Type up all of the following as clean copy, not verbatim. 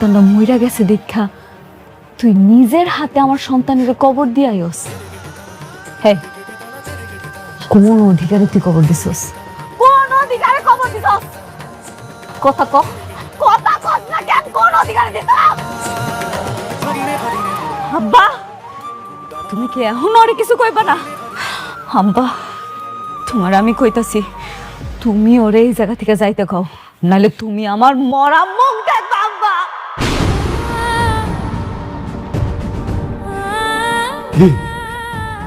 সন্তানটা মইরা গেছে দেখা তুই নিজের হাতে আমার সন্তানের কবর দিয়াইস। হ্যাঁ, কোন অধিকারে তুই কবর দিছস? কোন অধিকারে কবর দিছস? কথা কহ, কথা কস না কেন? কোন অধিকারে দিছস? আব্বা, তুমি কি এখন আর কিছু কইবা না? আব্বা, তোমার আমি কইতাছি, তুমি ওরে এই জায়গা থেকে যাইতে কও, নাহলে তুমি আমার মরা মুখ দেখবা। আব্বা, কি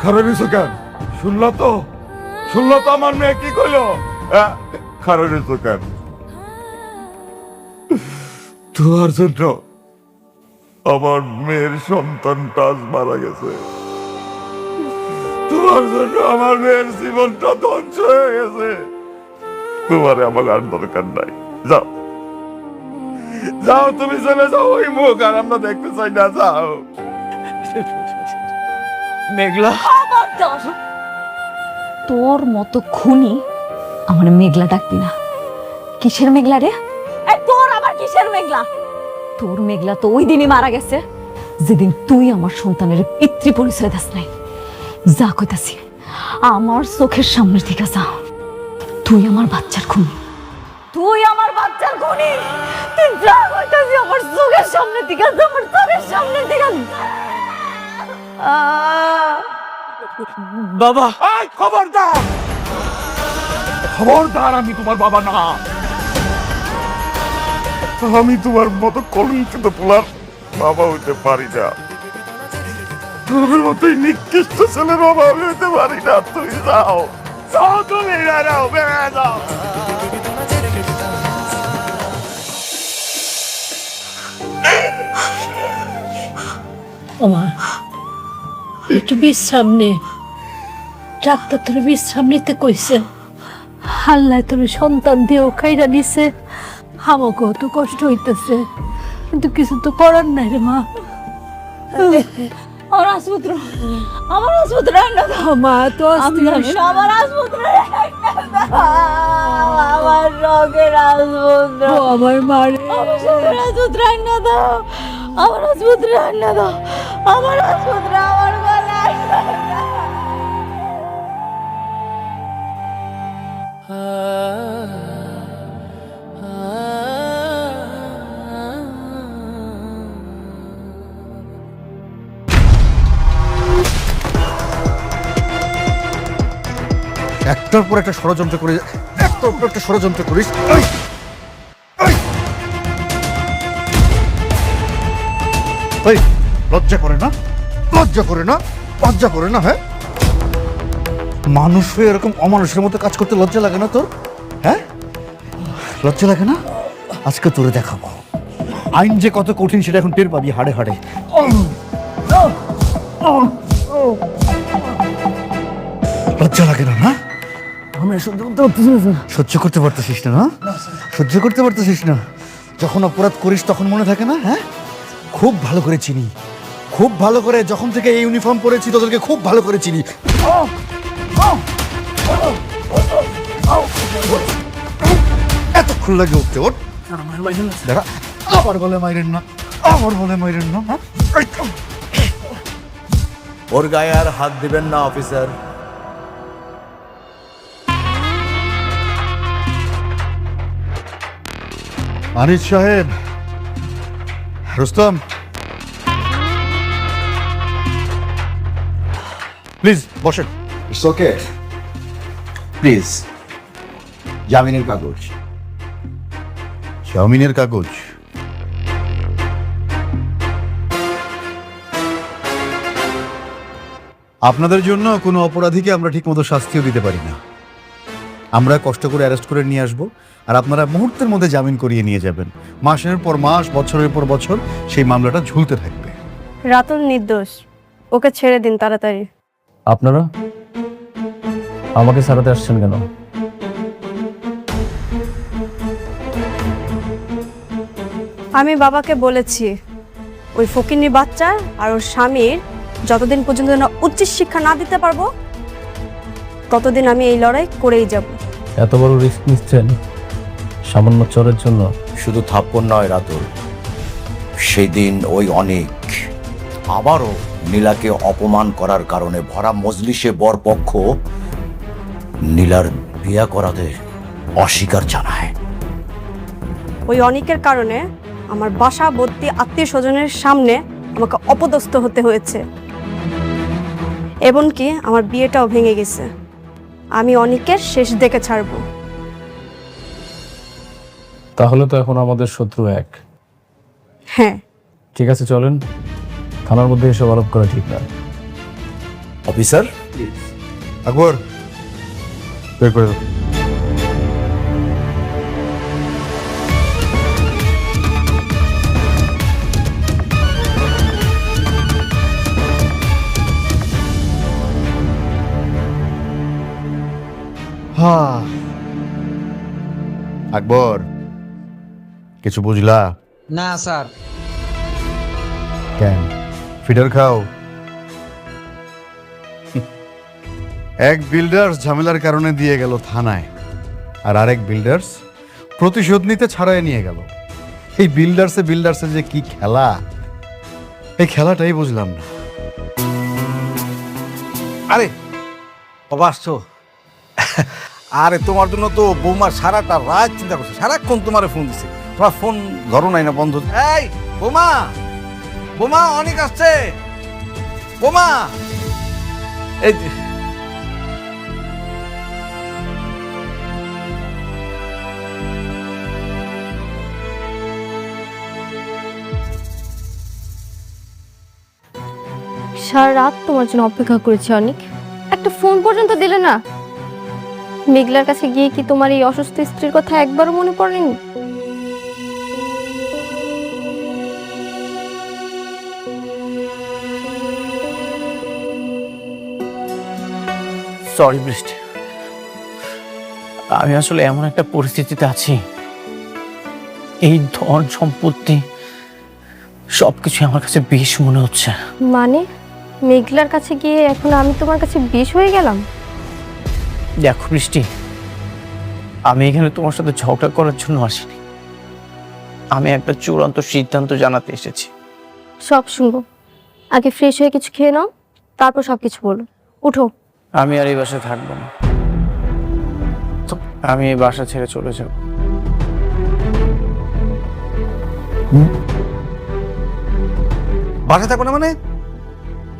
খারাপ হয়েছো কেন? শুনলো তো আমার মেয়ে কি কইলো? খারাপ হয়েছো কেন? তোমার জন্য আমার মেয়ের সন্তানটা আজ মারা গেছে। তোমার জন্য আমার মেয়ের জীবনটা ধ্বংস হয়ে গেছে। তোমার আমার আর দরকার নাই। যাও যাও, তুমি চলে যাও। ওই মুখ আর আমরা দেখতে চাই না। যাও। মেঘলা, তোর মতো খুনি আমার মেঘলা ডাকবি না। কিসের মেঘলা রে? তোর আবার কিসের মেঘলা? তোর মেঘলা তো ওই দিনই মারা গেছে যেদিন তুই আমার সন্তানের পিতৃ পরিচয় দাস নাই। যা কইতাছি, আমার চোখের সামনে থেকে যা। তুই আমার বাচ্চার খুনি, তুই আমার বাচ্চার খুনি। তুই যা কইতাছি আমার চোখের সামনে থেকে যা, আমার চোখের সামনে থেকে যা। বাবা, খবরদার, খবরদার, আমি তোমার বাবা না। আমি তোমার মতো কলঙ্কিত পোলার বাবা হইতে পারি না। তোমার মতোই নিকৃষ্ট ছেলের বাবা আমি হইতে পারি না। তুই যাও, যাও, তুমি যাও, বেড়ে যাও। ওমা, একটু বিশ্রাম নে। ডাক্তার তোর বিশ্রাম নিতে কইছে। আল্লাহ তোর সন্তান দিয়েও খাইরা দিছে। আমাকেও তো কষ্ট হইতেছে, কিন্তু কিছু তো করার নাই রে মা। আমার আসপুত্র, আমার আসপুত্র না দাও। মা তো আমার আসপুত্র, আমার রোগের আসপুত্র, আমার মারে আমার রোগের আসপুত্র না দাও। আমার আসপুত্র না দাও। আমার আসপুত্র আমার গলায়। একটার পর একটা ষড়যন্ত্র করে, একটার পর একটা ষড়যন্ত্র করিস। এই, লজ্জা করে না? লজ্জা করে না? লজ্জা করে না? হ্যাঁ, মানুষ হয়ে এরকম অমানুষের মতো কাজ করতে লজ্জা লাগে না তোর? হ্যাঁ, লজ্জা লাগে না? আজকে তোরে দেখাবো আইন যে কত কঠিন সেটা এখন টের পাবি হাড়ে হাড়ে। লজ্জা লাগে না? না, সহ্য করতে পারতেছিস না? না, সহ্য করতে পারতেছিস না? যখন অপরাধ করিস তখন মনে থাকে না? হ্যাঁ, খুব ভালো করে চিনি, খুব ভালো করে। যখন থেকে এই ইউনিফর্ম পরেছি তোদেরকে খুব ভালো করে চিনি। এতক্ষণ লাগে উঠতে। ওঠ, দাঁড়া, আবার বলে মাইরেন না, আবার বলে মাইরেন না। হ্যাঁ, ওর গায়ে আর হাত দিবেন না অফিসার। আনিস সাহেব, রুস্তম, প্লিজ বসেন। It's okay, please. জামিনের কাগজ। জামিনের কাগজ? আপনাদের জন্য কোনো অপরাধীকে আমরা ঠিকমতো শাস্তিও দিতে পারি না। আমরা কষ্ট করে অ্যারেস্ট করে নিয়ে আসবো, আর আপনারা মুহূর্তের মধ্যে জামিন করিয়ে নিয়ে যাবেন। মাসের পর মাস, বছরের পর বছর সেই মামলাটা ঝুলতে থাকবে। রাতুল নির্দোষ, ওকে ছেড়ে দিন তাড়াতাড়ি। আপনারা আমাকে ছাড়াতে আসছেন কেন? আমি বাবাকে বলেছি ওই ফকিন্নি বাচ্চা আর ওর স্বামীর যতদিন পর্যন্ত না উচ্চ শিক্ষা না দিতে পারবো ততদিন আমি এই লড়াই করেই যাব। এত বড় রিস্ক নিচ্ছেন সামান্য চোরের জন্য? শুধু থাপ্পড় নয় রাতুল, সেদিন ওই অনেক আবারও নীলাকে অপমান করার কারণে ভরা মজলিসে বরপক্ষ নীলার বিয়া করাতে অস্বীকার জানায়। ওই অনিকের কারণে আমার বাসা ভর্তি আত্মীয় স্বজনের সামনে আমাকে অপদস্থ হতে হয়েছে, এমনকি আমার বিয়েটাও ভেঙে গেছে। আমি অনিকের শেষ দেখে ছাড়বো। তাহলে তো এখন আমাদের শত্রু এক। হ্যাঁ, ঠিক আছে, চলেন। থানার মধ্যে এসব আরোপ করা ঠিক না। অফিসার, আকবর, বের করে দাও। আকবর, কিছু বুঝলা? না স্যার। কেন ফিডার খাও? এক বিল্ডার্স ঝামেলার কারণে দিয়ে গেল থানায়, আর আরেক বিল্ডার্স প্রতিশোধ নিতে ছাড়াই নিয়ে গেল। এই বিল্ডার্সে যে কি খেলা, এই খেলাটাই বুঝলাম না। আরে বাবা আসছো? আরে তোমার জন্য তো বৌমা সারাটা রাত চিন্তা করছে, সারাক্ষণ তোমার ফোন দিছে, তোমার ফোন ধরো নাই না, বন্ধ। এই বৌমা, বৌমা অনেক আসছে, বৌমা। এই সারা রাত তোমার জন্য অপেক্ষা করেছি অনেক, একটা ফোন পর্যন্ত দিলে না। মেঘলার কাছে গিয়ে কি তোমার এই অসুস্থ স্ত্রীর কথা একবারও মনে পড়েনি? সরি বৃষ্টি, আমি আসলে এমন একটা পরিস্থিতিতে আছি, এই ধন সম্পত্তি সবকিছু আমার কাছে বিষ মনে হচ্ছে। মানে মেঘলার কাছে গিয়ে এখন আমি তোমার কাছে বিষ হয়ে গেলাম? দেখো বৃষ্টি, আমি এখানে তোমার সাথে ঝগড়া করার জন্য আসিনি, আমি একটা চূড়ান্ত সিদ্ধান্ত জানাতে এসেছি। সব শুনবো, আগে ফ্রেশ হয়ে কিছু খেয়ে নাও, তারপর সবকিছু বলো। উঠো। আমি আর এই বাসায় থাকবো না, আমি এই বাসা ছেড়ে চলে যাব। বাসায় থাকো না মানে?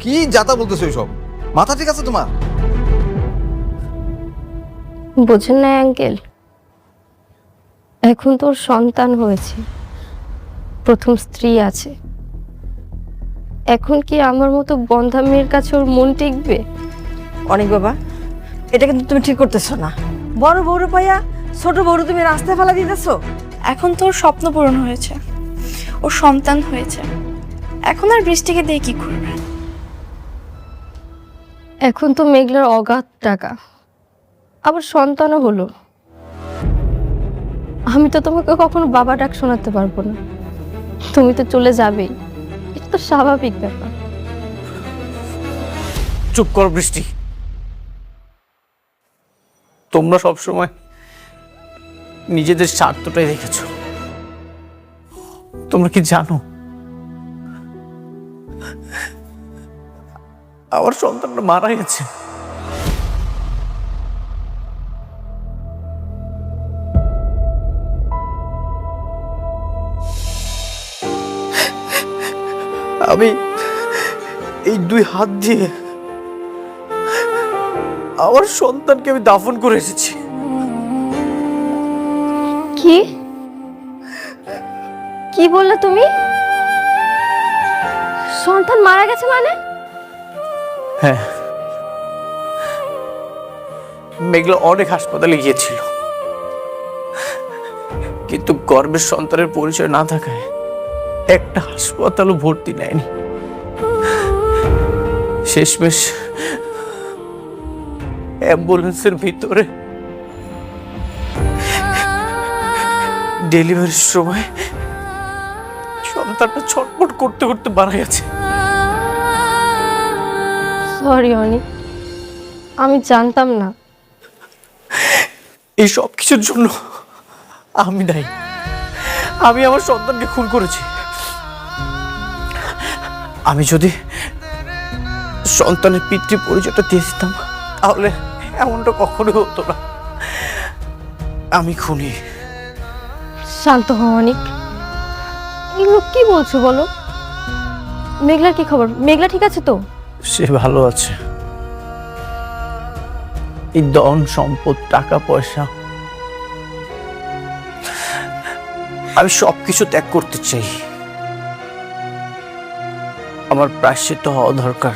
কি যাতা বলতেছো এইসব? মাথা ঠিক আছে তোমার? বোঝেন না আঙ্কেল, এখন তোর সন্তান হয়েছে, প্রথম স্ত্রী আছে, এখন কি আমার মতো বন্ধা মেয়ের কাছে ওর মন টিকবে? অনেক বাবা, এটা কিন্তু তুমি ঠিক করতেছো না। বড় বউরে পাইয়া ছোট বউরে তুমি রাস্তায় ফেলা দিতেছো। এখন তোর স্বপ্ন পূরণ হয়েছে, ওর সন্তান হয়েছে, এখন আর বৃষ্টিকে দিয়ে কি করবে? এখন তো মেঘলার অগাধ টাকা, আবার সন্তানও হলো। আমি তো তোমাকে কখনো বাবা ডাক শোনাতে পারবো না, তুমি তো চলে যাবেই, এটা তো স্বাভাবিক ব্যাপার। চুপ কর বৃষ্টি, তোমরা সবসময় নিজেদের স্বার্থটাই দেখেছ। তোমরা কি জানো আমার সন্তানটা মারা গেছে? আমি এই দুই হাত দিয়ে আমার সন্তানকে আমি দাফন করে এসেছি। কি কি বললে তুমি? সন্তান মারা গেছে মানে? হ্যাঁ, মেঘলা অনেক হাসপাতালে গিয়েছিল, কিন্তু গর্ভের সন্তানের পরিচয় না থাকায় একটা হাসপাতালও ভর্তি নেয়নি। শেষমেশ অ্যাম্বুলেন্সের ভিতরে ডেলিভারির সময় সন্তানটা ছটফট করতে করতে মারা গেছে। সরি অনিক, আমি জানতাম না। এই সব কিছুর জন্য আমি দায়ী, আমি আমার সন্তানকে খুন করেছি। আমি যদি সন্তানের পিতৃ পরিচয়টা দিয়ে দিতাম তাহলে এমনটা কখনোই হতো না। আমি খুনি। শান্ত হও অনিক, এগুলো কি বলছো বলো? মেঘলার কি খবর? মেঘলা ঠিক আছে তো? সে ভালো আছে। এই ধন সম্পদ টাকা পয়সা আমি সবকিছু ত্যাগ করতে চাই। আমার প্রায়শ্চিত্ত হওয়া দরকার।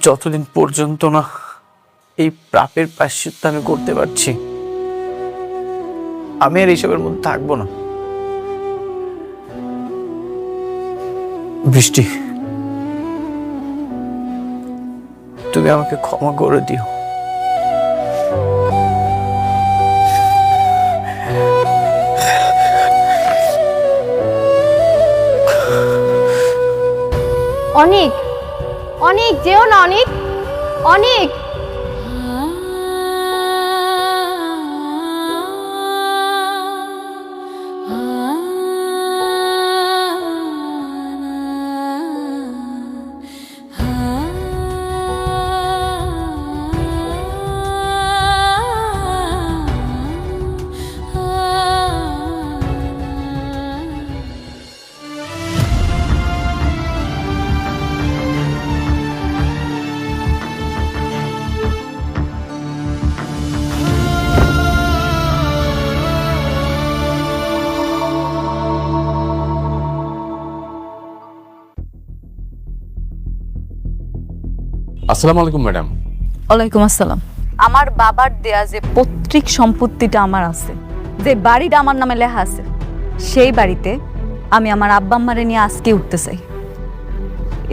যতদিন পর্যন্ত না এই পাপের প্রায়শ্চিত্ত আমি করতে পারছি আমি আর এইসবের মধ্যে থাকবো না। বৃষ্টি, তুমি আমাকে ক্ষমা করে দিও। অনিক, অনিক যেও না অনিক, অনিক। আসসালামু আলাইকুম ম্যাডাম। ওয়ালাইকুম আসসালাম। আমার বাবার দেয়া যে পৈতৃক সম্পত্তিটা আমার আছে, যে বাড়িটা আমার নামে লেখা আছে, সেই বাড়িতে আমি আমার আব্বা আম্মারে নিয়ে আজকে উঠতে চাই।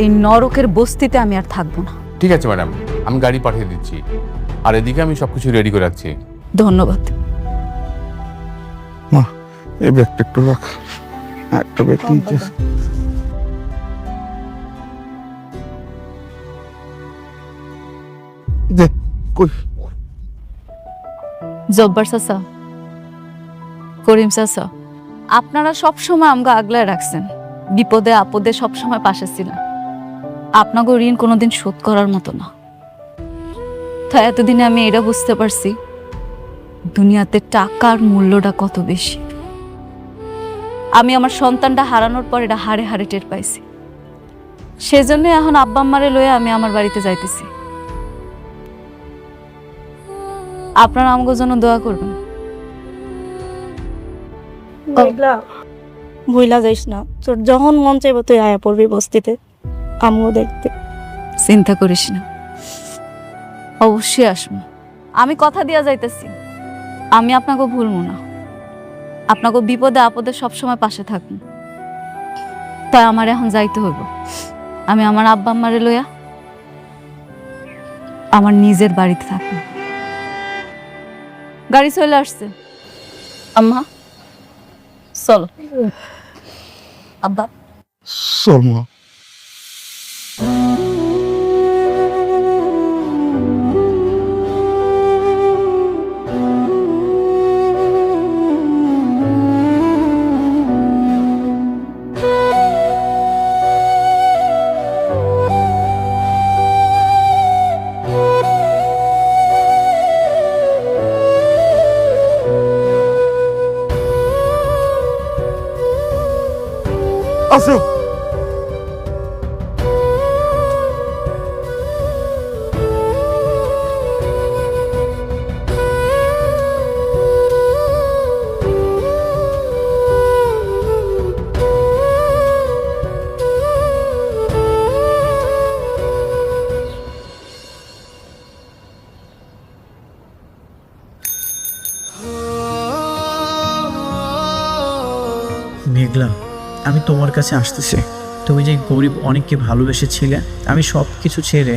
এই নরকের বস্তিতে আমি আর থাকবো না। ঠিক আছে ম্যাডাম, আমি গাড়ি পাঠিয়ে দিচ্ছি, আর এদিকে আমি সবকিছু রেডি করে রাখছি। ধন্যবাদ। মা, এই ব্যাগটা একটু রাখ। একটা ব্যাগ নিচে। দে, কই? জব্বার চাচা, করিম চাচা, আপনারা সবসময় আমাকে আগলায় রাখছেন, বিপদে আপদে সবসময় পাশে ছিলেন। আপনাকে ঋণ কোনোদিন শোধ করার মতো না। তাই এতদিনে আমি এটা বুঝতে পারছি দুনিয়াতে টাকার মূল্যটা কত বেশি। আমি আমার সন্তানটা হারানোর পর এটা হাড়ে হাড়ে টের পাইছি। সেজন্য এখন আব্বা আম্মারে লয়ে আমি আমার বাড়িতে যাইতেছি। আপনারা আমাকে জন্য দোয়া করবেন। ভুইলা যাইস না, তোর যখন মন চাইবো তুই আয়া পড়বি বস্তিতে আমিও দেখতে। চিন্তা করিস না, অবশ্যই আসবো। আমি কথা দিয়া যাইতেছি, আমি আপনাকে ভুলবো না। আপনাকে বিপদে আপদে সবসময় পাশে থাকবো। তাই আমার এখন যাইতে হইব। আমি আমার আব্বা আম্মারে লইয়া আমার নিজের বাড়িতে থাকবো। গাড়ি চলে আসছে। আম্মা চলো। আব্বা চল মা। আসো। মেঘলা, আমি তোমার কাছে আসতেছি। তুমি যে গরিব অনেককে ভালোবেসেছিলে, আমি সব কিছু ছেড়ে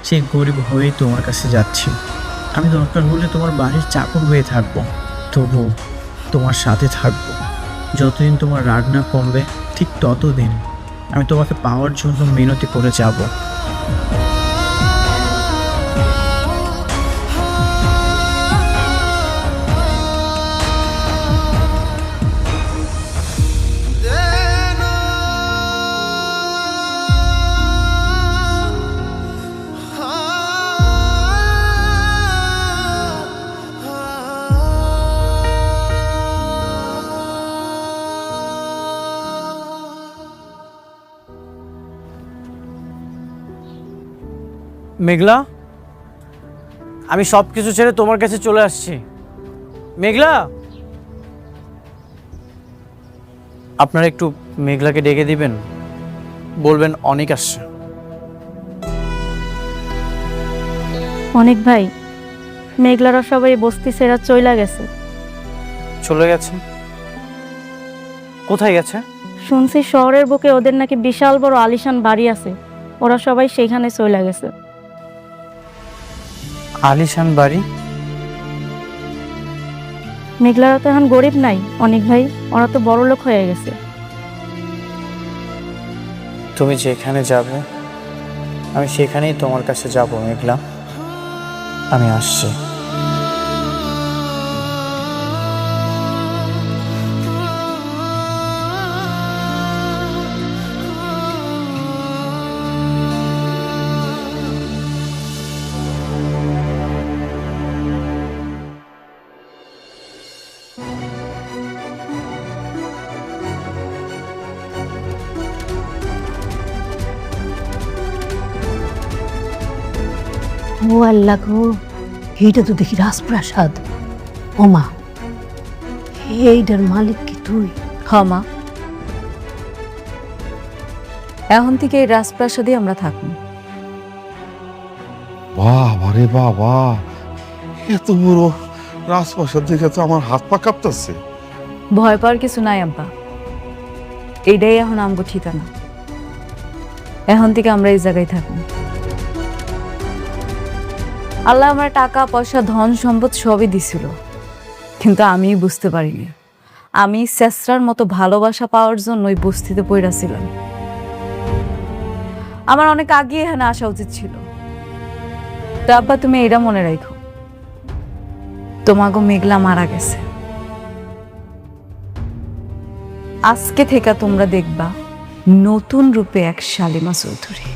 সেই গরিব হয়েই তোমার কাছে যাচ্ছি। আমি দরকার হলে তোমার বাড়ির চাকর হয়ে থাকবো, তবু তোমার সাথে থাকবো। যতদিন তোমার রাগ না কমবে ঠিক ততদিন আমি তোমাকে পাওয়ার জন্য মিনতি করে যাব। মেঘলা, আমি সব কিছু ছেড়ে তোমার কাছে চলে আসছি। মেঘলা, আপনারা একটু মেঘলাকে ডেকে দিবেন, বলবেন অনেক আসছে। অনেক ভাই, মেঘলারা সবাই বস্তি ছেড়া চইলা গেছে। চলে গেছে? কোথায় গেছে? শুনছি শহরের বুকে ওদের নাকি বিশাল বড় আলিশান বাড়ি আছে, ওরা সবাই সেইখানে চইলা গেছে। আলিশান বাড়ি? মেঘলারা তো এখন গরিব নাই অনেক ভাই, ওরা তো বড় লোক হয়ে গেছে। তুমি যেখানে যাবে আমি সেখানেই তোমার কাছে যাব মেঘলা। আমি আসছি। ও আল্লাহ গো, এইটা তো দেখি রাজপ্রাসাদ। ওমা, এইটার মালিক কি তুই? হ্যাঁ মা, এখন থেকে এই রাজপ্রাসাদে আমরা থাকবো। বাবা রে বাবা, এত বড় রাজপ্রাসাদ দেখে তো আমার হাত পা কাঁপতেছে। ভয় পাওয়ার কিছু নাই আব্বা, এইটাই এখন আমগো ঠিকানা। এখন থেকে আমরা এই জায়গায় থাকবো। আল্লাহ আমার টাকা পয়সা ধন সম্পদ সবই দিছিল, কিন্তু আমি বুঝতে পারিনি আমি শেষরার মতো ভালোবাসা পাওয়ার জন্য ওই বস্তিতে পড়েছিলাম। আমার অনেক আগে এখানে আসা উচিত ছিল। তো আব্বা, তুমি এটা মনে রাখো, তোমাগো মেঘলা মারা গেছে। আজকে থেকে তোমরা দেখবা নতুন রূপে এক শালিমা চৌধুরী।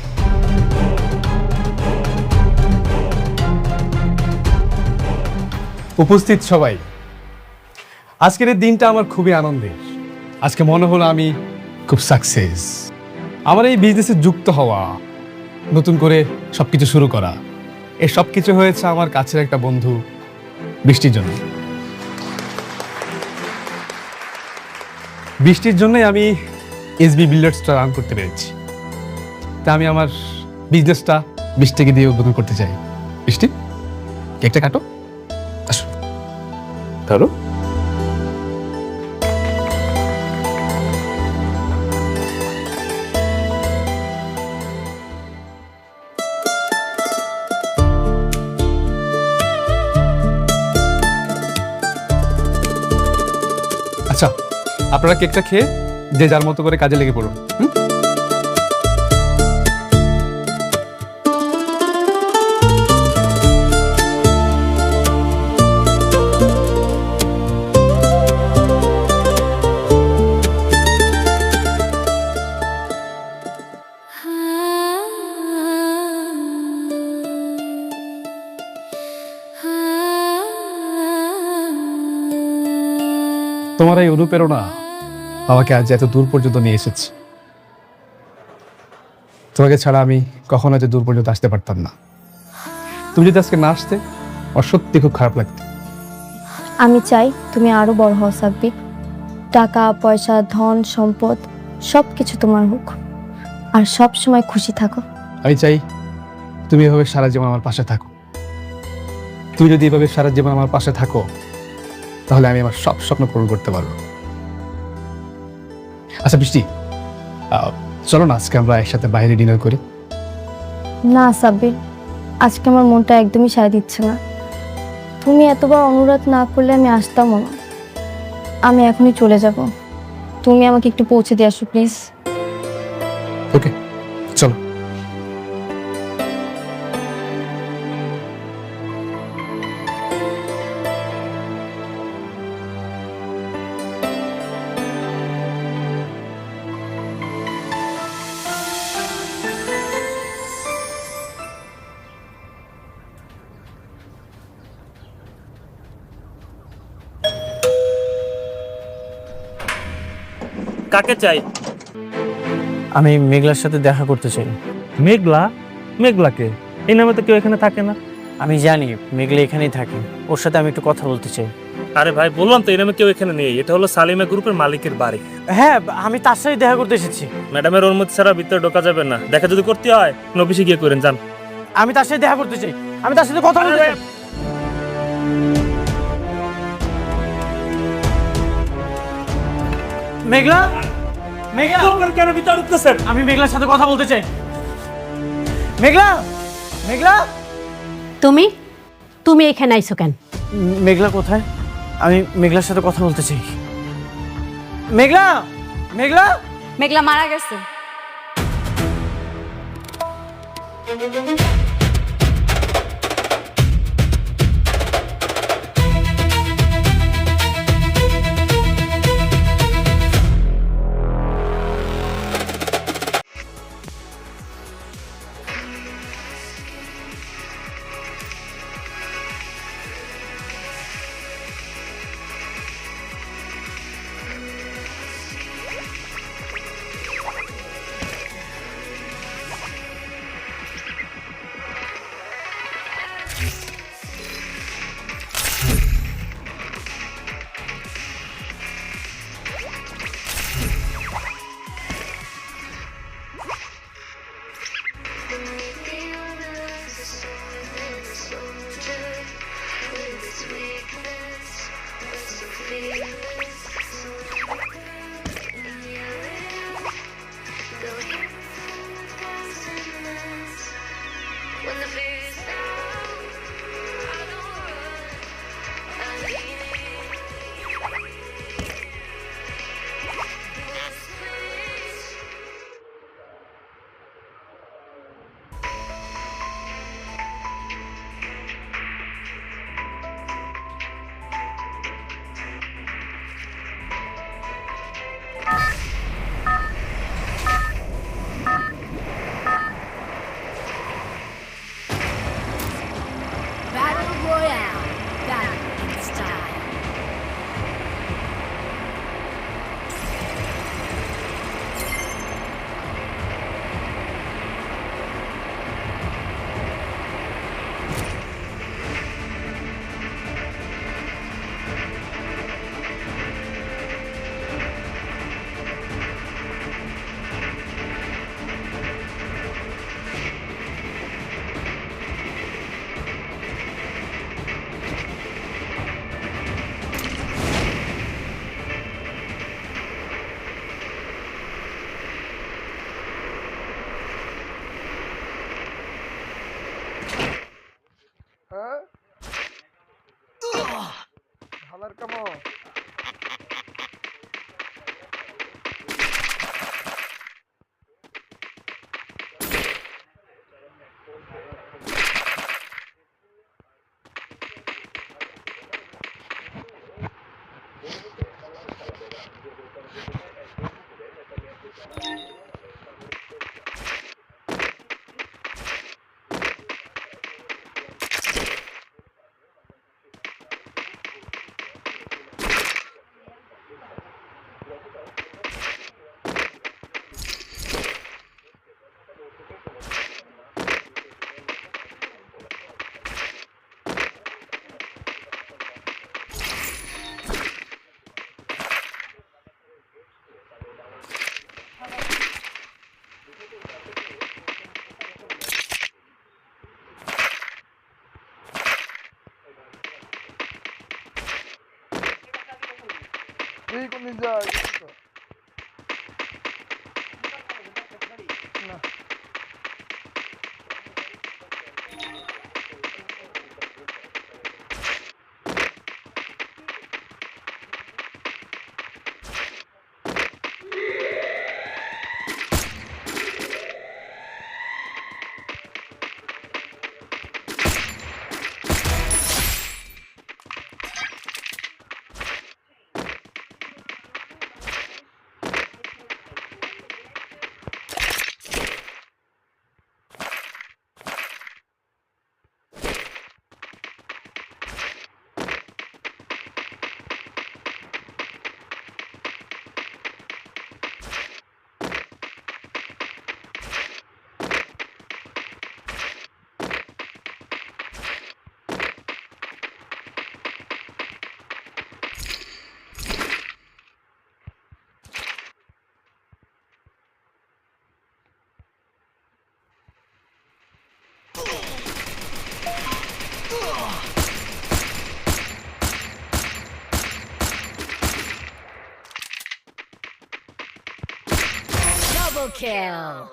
উপস্থিত সবাই, আজকের এই দিনটা আমার খুবই আনন্দের। আজকে মনে হলো আমি খুব সাকসেস। আমার এই বিজনেসে যুক্ত হওয়া, নতুন করে সবকিছু শুরু করা, এই সব কিছু হয়েছে আমার কাছের একটা বন্ধু বৃষ্টির জন্য। বৃষ্টির জন্যই আমি এসবি বিল্ডার্সটা রান করতে পেরেছি। তা আমি আমার বিজনেসটা বৃষ্টিকে দিয়ে উদ্বোধন করতে চাই। বৃষ্টি, কেকটা কাটো, আসো ধরো। আচ্ছা, আপনারা কেকটা খেয়ে যে যার মতো করে কাজে লেগে পড়ুন। তোমার এই অনুপ্রেরণা আমাকে আজ এত দূর পর্যন্ত নিয়ে এসেছে। তোমাকে ছাড়া আমি কখনো এত দূর পর্যন্ত আসতে পারতাম না। তুমি যদি আজকে না আসতে, আমার সত্যি খুব খারাপ লাগতো। আমি চাই তুমি আরো বড় হও সাব্বির। টাকা পয়সা ধন সম্পদ সব কিছু তোমার হোক, আর সব সময় খুশি থাকো। আমি চাই তুমি এভাবে সারা জীবন আমার পাশে থাকো। তুমি যদি এভাবে সারা জীবন আমার পাশে থাকো, তাহলে আমি আমার সব স্বপ্ন পূরণ করতে পারবো। আচ্ছা বৃষ্টি, চলো না আজকে আমরা একসাথে বাইরে ডিনার করি। না সাব্বির, আজকে আমার মনটা একদমই সায় দিচ্ছে না। তুমি এতবার অনুরোধ না করলে আমি আসতামও না। আমি এখনই চলে যাব, তুমি আমাকে একটু পৌঁছে দিয়ে আসো প্লিজ। ওকে, চলো। কাকে চাই? আমি মেঘলার সাথে দেখা করতে চাই। মেঘলা? মেঘলাকে এই নামে তো কেউ এখানে থাকে না। আমি জানি মেঘলা এখানেই থাকে, ওর সাথে আমি একটু কথা বলতে চাই। আরে ভাই বললাম তো এই নামে কেউ এখানে নেই, এটা হলো সালিমা গ্রুপের মালিকের বাড়ি। হ্যাঁ, আমি তার সাথে দেখা করতে এসেছি। ম্যাডামের অনুমতি ছাড়া ভিতরে ঢোকা যাবে না, দেখা যদি করতে হয় অফিসে গিয়ে করেন, যান। আমি তার সাথে দেখা করতে চাই, আমি তার সাথে কথা বলতে চাই। মেঘলা, মেঘলা কেন ভিতরে ঢুকতেছেন? আমি মেঘলার সাথে কথা বলতে চাই। মেঘলা, মেঘলা, তুমি তুমি এখানে আইছো কেন? মেঘলা কোথায়? আমি মেঘলার সাথে কথা বলতে চাই। মেঘলা, মেঘলা, মেঘলা মারা গেছে। Double kill.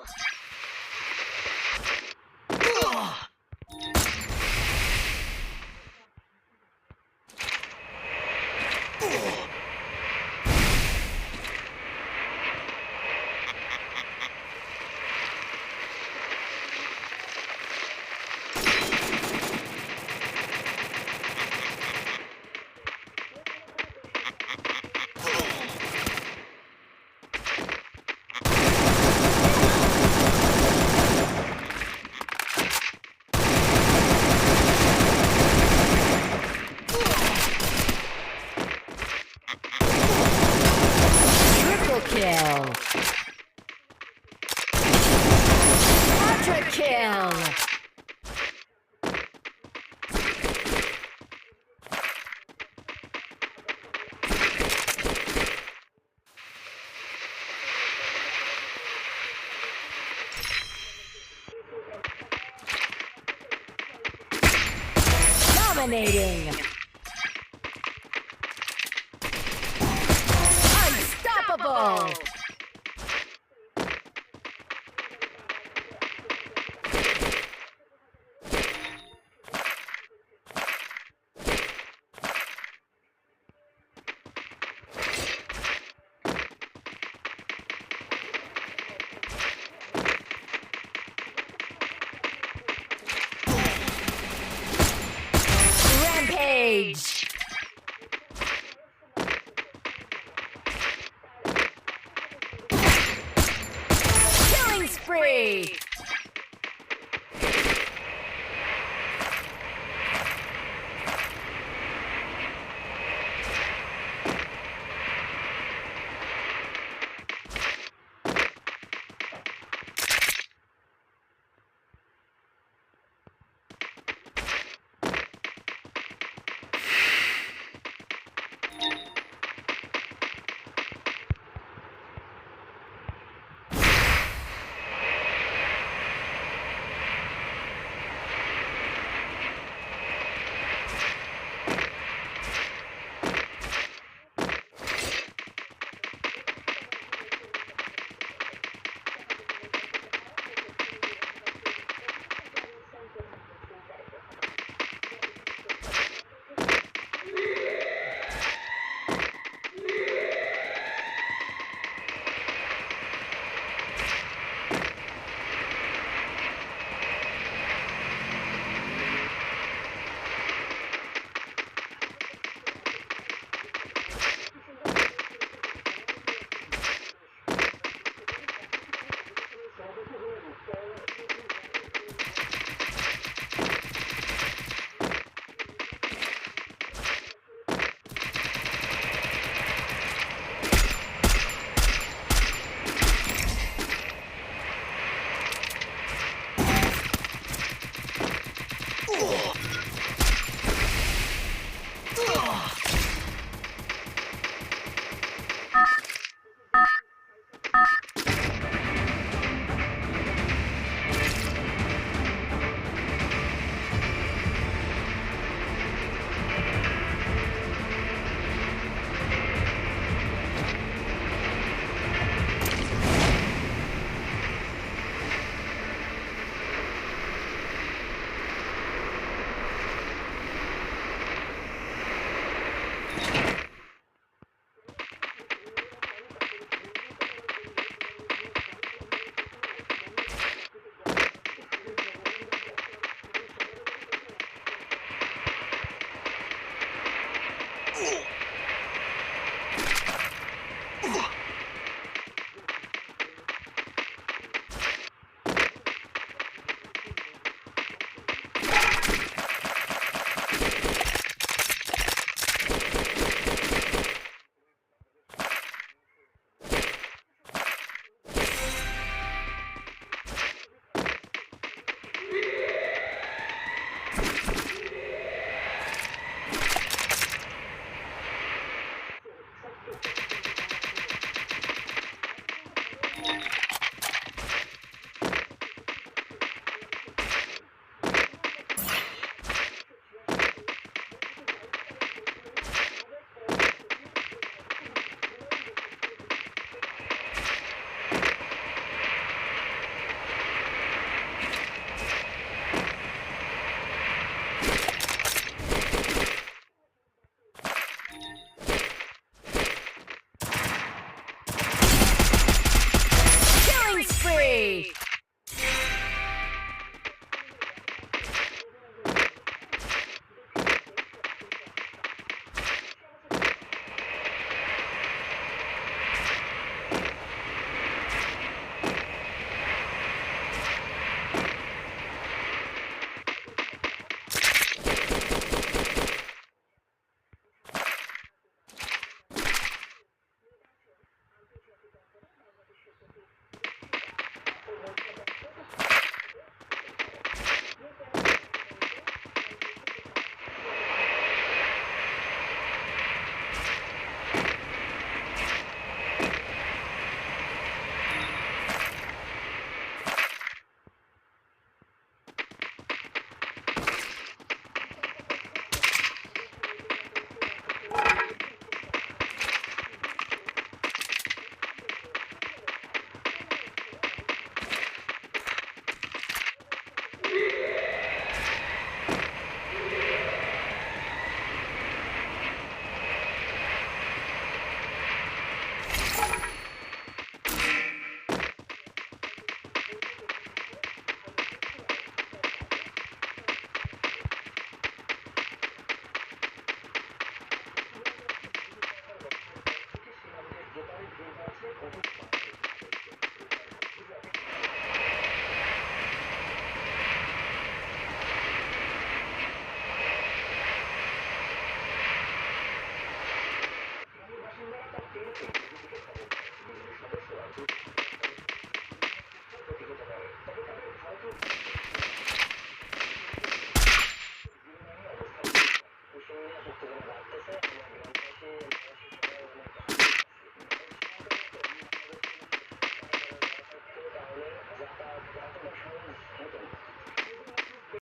Triple kill. Quadra kill. Dominating. Unstoppable. Rampage. Killing spree.